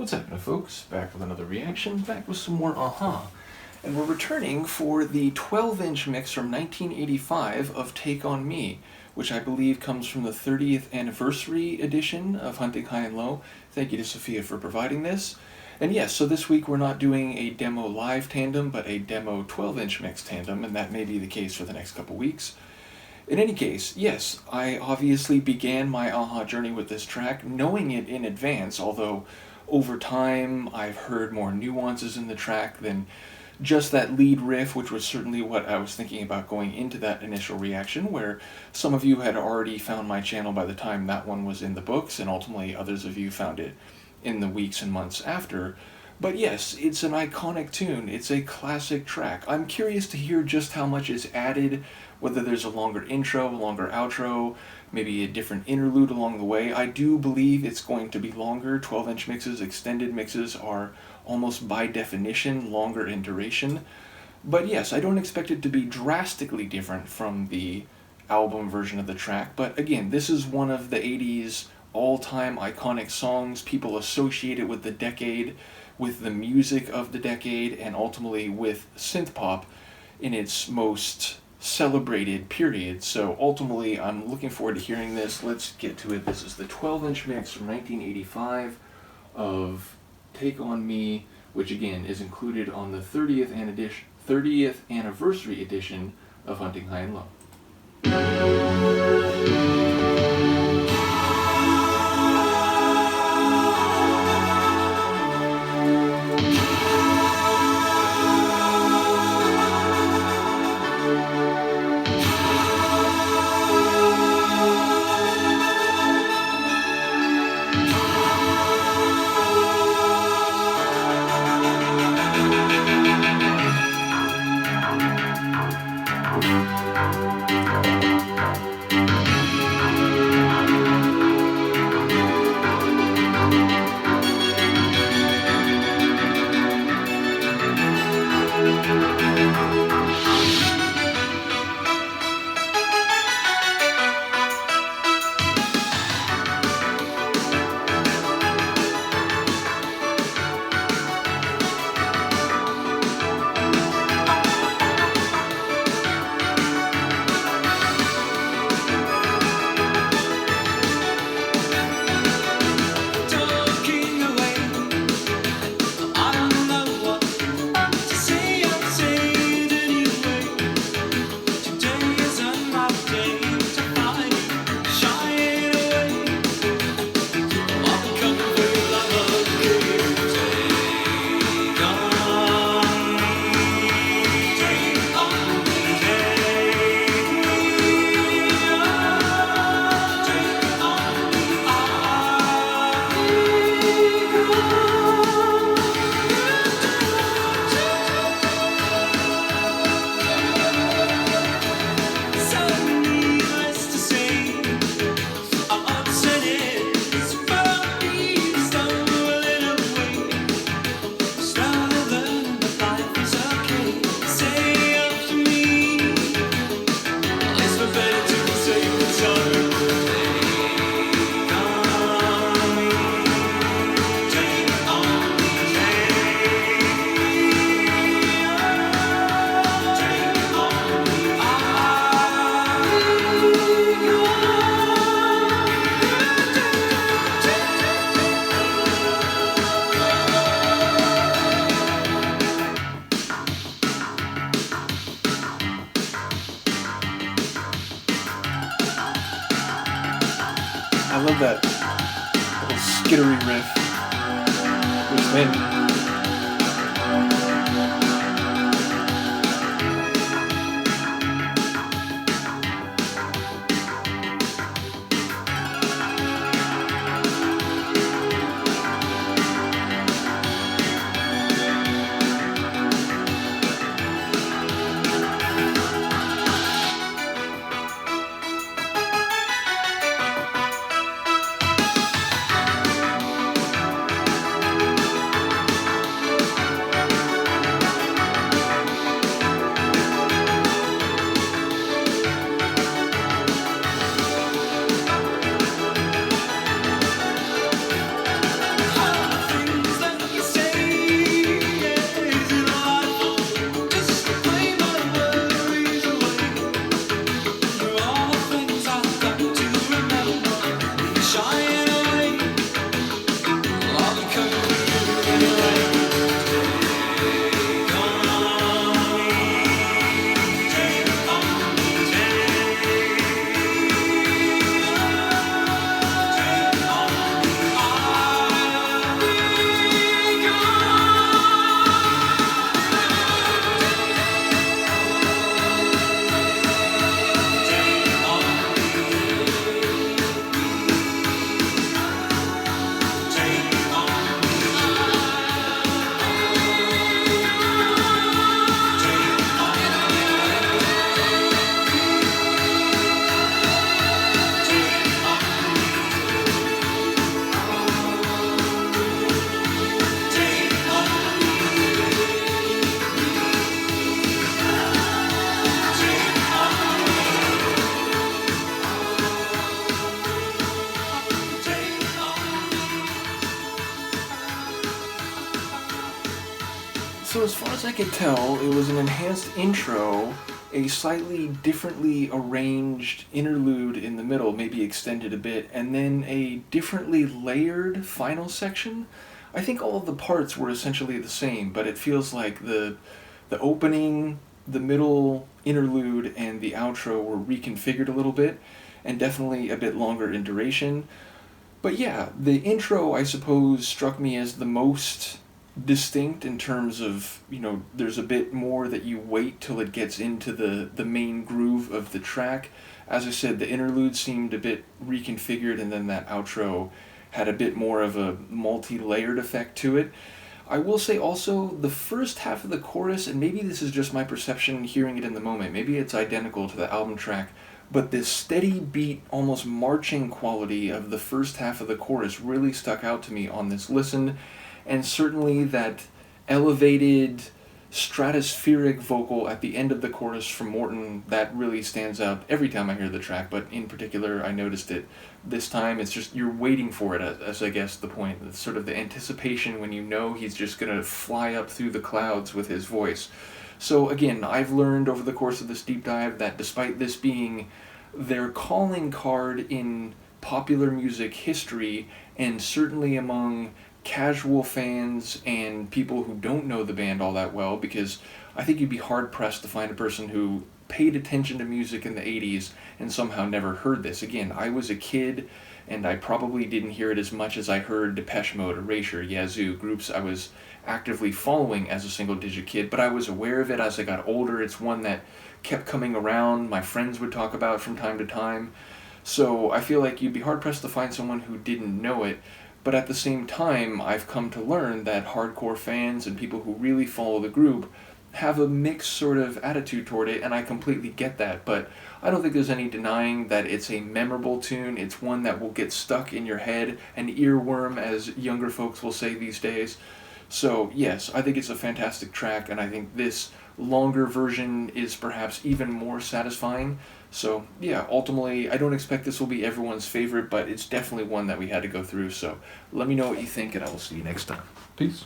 What's happening, folks? Back with another reaction, back with some more Aha. And we're returning for the 12-inch mix from 1985 of Take On Me, which I believe comes from the 30th anniversary edition of Hunting High and Low. Thank you to Sophia for providing this. And yes, so this week we're not doing a demo live tandem, but a demo 12-inch mix tandem, and that may be the case for the next couple weeks. In any case, yes, I obviously began my Aha journey with this track, knowing it in advance, although over time I've heard more nuances in the track than just that lead riff, which was certainly what I was thinking about going into that initial reaction, where some of you had already found my channel by the time that one was in the books, and ultimately others of you found it in the weeks and months after. But yes, it's an iconic tune, it's a classic track. I'm curious to hear just how much is added, whether there's a longer intro, a longer outro, maybe a different interlude along the way. I do believe it's going to be longer. 12-inch mixes, extended mixes are almost by definition longer in duration. But yes, I don't expect it to be drastically different from the album version of the track. But again, this is one of the 80s all-time iconic songs. People associate it with the decade, with the music of the decade, and ultimately with synthpop in its most celebrated period. So ultimately I'm looking forward to hearing this. Let's get to it. This is the 12-inch mix from 1985 of Take On Me, which again is included on the 30th anniversary edition of Hunting High and Low. I love that little skittery riff. Which then So as far as I could tell, it was an enhanced intro, a slightly differently arranged interlude in the middle, maybe extended a bit, and then a differently layered final section. I think all of the parts were essentially the same, but it feels like the opening, the middle interlude, and the outro were reconfigured a little bit, and definitely a bit longer in duration. But yeah, the intro, I suppose, struck me as the most distinct in terms of, there's a bit more that you wait till it gets into the main groove of the track. As I said, the interlude seemed a bit reconfigured, and then that outro had a bit more of a multi-layered effect to it. I will say also, the first half of the chorus, and maybe this is just my perception hearing it in the moment, maybe it's identical to the album track, but this steady beat, almost marching quality of the first half of the chorus really stuck out to me on this listen, and certainly that elevated, stratospheric vocal at the end of the chorus from Morton, that really stands out every time I hear the track, but in particular I noticed it this time. It's just, you're waiting for it, as I guess the point. It's sort of the anticipation when you know he's just going to fly up through the clouds with his voice. So again, I've learned over the course of this deep dive that despite this being their calling card in popular music history, and certainly among casual fans and people who don't know the band all that well, because I think you'd be hard-pressed to find a person who paid attention to music in the 80s and somehow never heard this. Again, I was a kid, and I probably didn't hear it as much as I heard Depeche Mode, Erasure, Yazoo, groups I was actively following as a single-digit kid, but I was aware of it as I got older. It's one that kept coming around, my friends would talk about from time to time. So I feel like you'd be hard-pressed to find someone who didn't know it. But at the same time, I've come to learn that hardcore fans and people who really follow the group have a mixed sort of attitude toward it, and I completely get that. But I don't think there's any denying that it's a memorable tune. It's one that will get stuck in your head, an earworm, as younger folks will say these days. So yes, I think it's a fantastic track, and I think this longer version is perhaps even more satisfying. So yeah, ultimately, I don't expect this will be everyone's favorite, but it's definitely one that we had to go through. So let me know what you think, and I will see you next time. Peace.